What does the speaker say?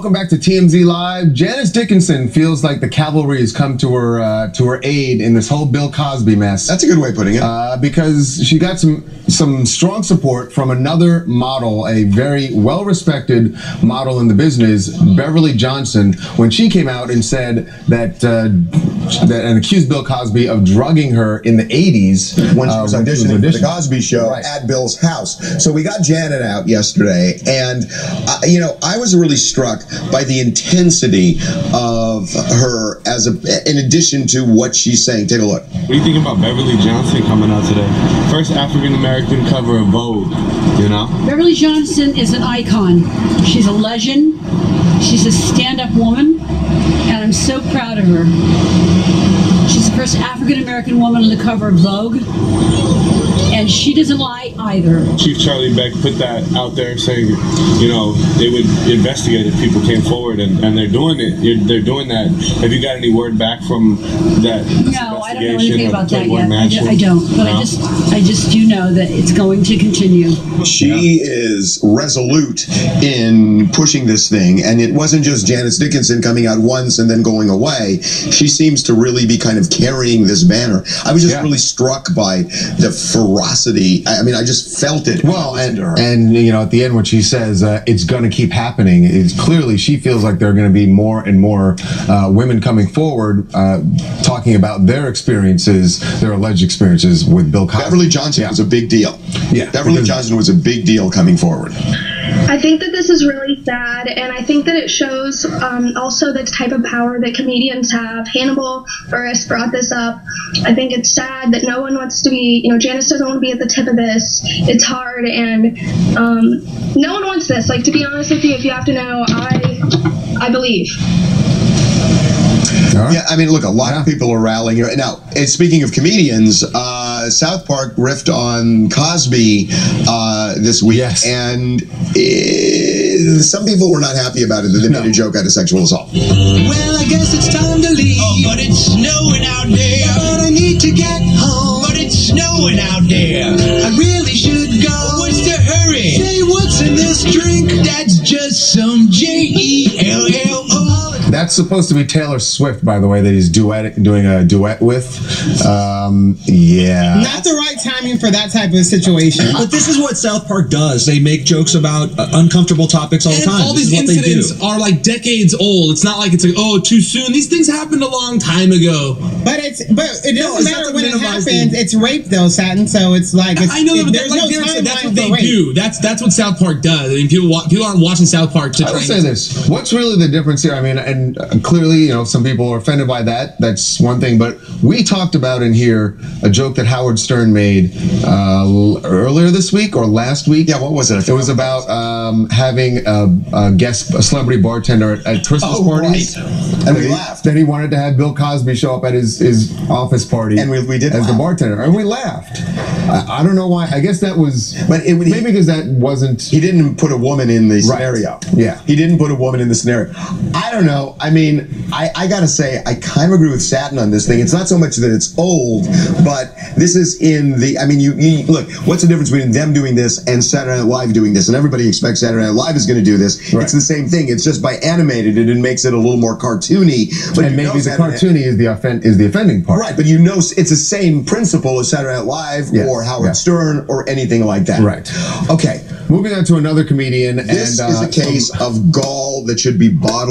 Welcome back to TMZ Live. Janice Dickinson feels like the cavalry has come to her aid in this whole Bill Cosby mess. That's a good way of putting it. Because she got some strong support from another model, a very well-respected model in the business, Beverly Johnson, when she came out and said that and accused Bill Cosby of drugging her in the 80s when she was auditioning for the Cosby Show at Bill's house. So we got Janet out yesterday, and you know, I was really struck by the intensity of her in addition to what she's saying. Take a look. What do you think about Beverly Johnson coming out today? First African-American cover of Vogue, you know? Beverly Johnson is an icon. She's a legend. She's a stand-up woman, and I'm so proud of her. She's the first African-American woman on the cover of Vogue, and she doesn't lie either. Chief Charlie Beck put that out there saying, you know, they would investigate if people came forward, and they're doing it. They're doing that. Have you got any word back from that? No, I don't know anything about that yet. I don't, but no? I just do know that it's going to continue. She is resolute in pushing this thing, and it wasn't just Janice Dickinson coming out once and then going away. She seems to really be kind of carrying this banner. I was just really struck by the ferocity. I mean, I just felt it. Well, and you know, at the end when she says it's going to keep happening, it's clearly she feels like there are going to be more and more women coming forward talking about their experiences, their alleged experiences with Bill Cosby. Beverly Johnson was a big deal. Yeah, Beverly Johnson was a big deal coming forward. I think that this is really sad, and I think that it shows also the type of power that comedians have. Hannibal Buress brought this up. I think it's sad that no one wants to be, you know, Janice doesn't want to be at the tip of this. It's hard, and no one wants this. Like, to be honest with you, if you have to know, I believe. Yeah, I mean, look, a lot of people are rallying. Now, speaking of comedians, South Park riffed on Cosby this week, and some people were not happy about it, that they made a joke out of sexual assault. Well, I guess it's time to leave, but it's snowing out there. But I need to get home, but it's snowing out there. I really should go. What's the hurry? Say, what's in this drink? That's just some Jello. That's supposed to be Taylor Swift, by the way, that he's doing a duet with. Yeah. Not the right timing for that type of situation. But this is what South Park does. They make jokes about uncomfortable topics all the time. All these incidents are like decades old. It's not like it's like, oh, too soon. These things happened a long time ago. But it doesn't matter when it happens. It's rape, though, Satin. So it's like I know that, but like, that's what they do. That's what South Park does. I mean, people aren't watching South Park to try. I will say this: what's really the difference here? I mean, and clearly, you know, some people are offended by that. That's one thing. But we talked about in here a joke that Howard Stern made earlier this week or last week. Yeah, what was it? It was about having a celebrity bartender at Christmas parties. Right. And we laughed. Then he wanted to have Bill Cosby show up at his office party. And we did as the bartender. And we laughed. I don't know why. I guess that was maybe because that wasn't. He didn't put a woman in the scenario. Yeah. He didn't put a woman in the scenario. I don't know. I mean, I gotta say, I kind of agree with Satin on this thing. It's not so much that it's old, but this is in the, I mean, you look, what's the difference between them doing this and Saturday Night Live doing this? And everybody expects Saturday Night Live is going to do this. Right. It's the same thing. It's just by animated it and makes it a little more cartoony. But and maybe the cartoony is the offending part. Right, but you know it's the same principle as Saturday Night Live or Howard Stern or anything like that. Right. Okay. Moving on to another comedian. This is a case of gall that should be bottled.